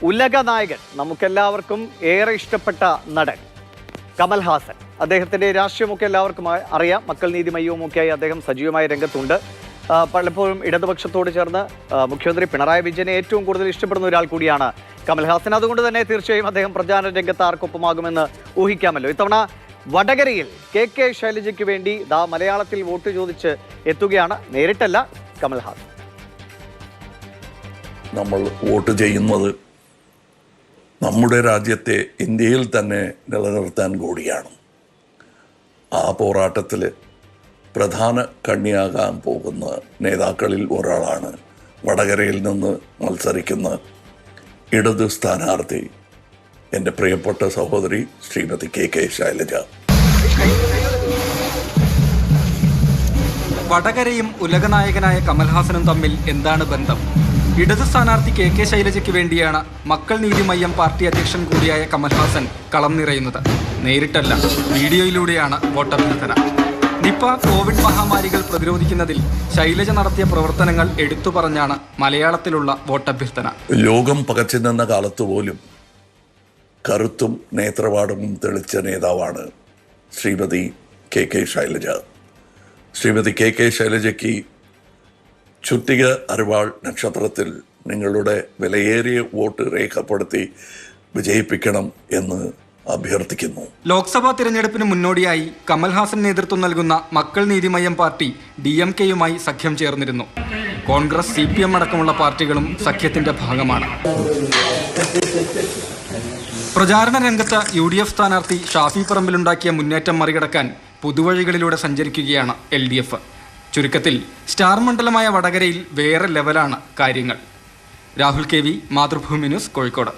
ഉലക നായകൻ, നമുക്കെല്ലാവർക്കും ഏറെ ഇഷ്ടപ്പെട്ട നടൻ കമൽഹാസൻ. അദ്ദേഹത്തിൻ്റെ രാഷ്ട്രീയമൊക്കെ എല്ലാവർക്കും അറിയാം. മക്കൾ നീതി മയ്യവുമൊക്കെയായി അദ്ദേഹം സജീവമായ രംഗത്തുണ്ട്. പലപ്പോഴും ഇടതുപക്ഷത്തോട് ചേർന്ന് മുഖ്യമന്ത്രി പിണറായി വിജയനെ ഏറ്റവും കൂടുതൽ ഇഷ്ടപ്പെടുന്ന ഒരാൾ കൂടിയാണ് കമൽഹാസൻ. അതുകൊണ്ട് തന്നെ തീർച്ചയായും അദ്ദേഹം പ്രചാരണ രംഗത്ത് ആർക്കൊപ്പമാകുമെന്ന് ഊഹിക്കാമല്ലോ. ഇത്തവണ വടകരയിൽ കെ ശൈലജയ്ക്ക് വേണ്ടി മലയാളത്തിൽ വോട്ട് ചോദിച്ച് എത്തുകയാണ്. നേരിട്ടല്ല, കമൽഹാസൻ. നമ്മൾ വോട്ട് ചെയ്യുന്നത് നമ്മുടെ രാജ്യത്തെ ഇന്ത്യയിൽ തന്നെ നിലനിർത്താൻ കൂടിയാണ്. ആ പോരാട്ടത്തിൽ പ്രധാന കണ്ണിയാകാൻ പോകുന്ന നേതാക്കളിൽ ഒരാളാണ് വടകരയിൽ നിന്ന് മത്സരിക്കുന്ന ഇടത് സ്ഥാനാർത്ഥി എൻ്റെ പ്രിയപ്പെട്ട സഹോദരി ശ്രീമതി കെ ശൈലജ. വടകരയും ഉലകനായകനായ കമൽഹാസനും തമ്മിൽ എന്താണ് ബന്ധം? ഇടത് സ്ഥാനാർത്ഥി കെ ശൈലജയ്ക്ക് വേണ്ടിയാണ് മക്കൾ നീതി മയ്യം പാർട്ടി അധ്യക്ഷൻ കൂടിയായ കമൽഹാസൻ കളം നിറയുന്നത്. നേരിട്ടല്ല, വീഡിയോയിലൂടെയാണ് വോട്ടഭ്യർത്ഥന. നിപ കോവിഡ് മഹാമാരികൾ പ്രതിരോധിക്കുന്നതിൽ ശൈലജ നടത്തിയ പ്രവർത്തനങ്ങൾ എടുത്തു പറഞ്ഞാണ് മലയാളത്തിലുള്ള വോട്ടഭ്യർത്ഥന. ലോകം പകച്ചു നിന്ന കാലത്ത് പോലും കരുത്തും നേത്രപാടവും തെളിച്ച നേതാവാണ് ശ്രീമതി കെ ശൈലജ. ശ്രീമതി കെ ശൈലജയ്ക്ക് ചുറ്റിക അരിവാൾ നക്ഷത്രത്തിൽ നിങ്ങളുടെ വിലയേറിയ വോട്ട് രേഖപ്പെടുത്തി വിജയിപ്പിക്കണം എന്ന് അഭ്യർത്ഥിക്കുന്നു. ലോക്സഭാ തിരഞ്ഞെടുപ്പിന് മുന്നോടിയായി കമൽഹാസൻ നേതൃത്വം നൽകുന്ന മക്കൾ നീതിമയ്യം പാർട്ടി DMK-യുമായി സഖ്യം ചേർന്നിരുന്നു. കോൺഗ്രസ് CPM അടക്കമുള്ള പാർട്ടികളും സഖ്യത്തിന്റെ ഭാഗമാണ്. പ്രചാരണ രംഗത്ത് UDF സ്ഥാനാർത്ഥി ഷാഫി പറമ്പിലുണ്ടാക്കിയ മുന്നേറ്റം മറികടക്കാൻ പുതുവഴികളിലൂടെ സഞ്ചരിക്കുകയാണ് LDF. ചുരുക്കത്തിൽ സ്റ്റാർ മണ്ഡലമായ വടകരയിൽ വേറെ ലെവലാണ് കാര്യങ്ങൾ. Rahul KV, Mathrubhumi news, Kozhikode.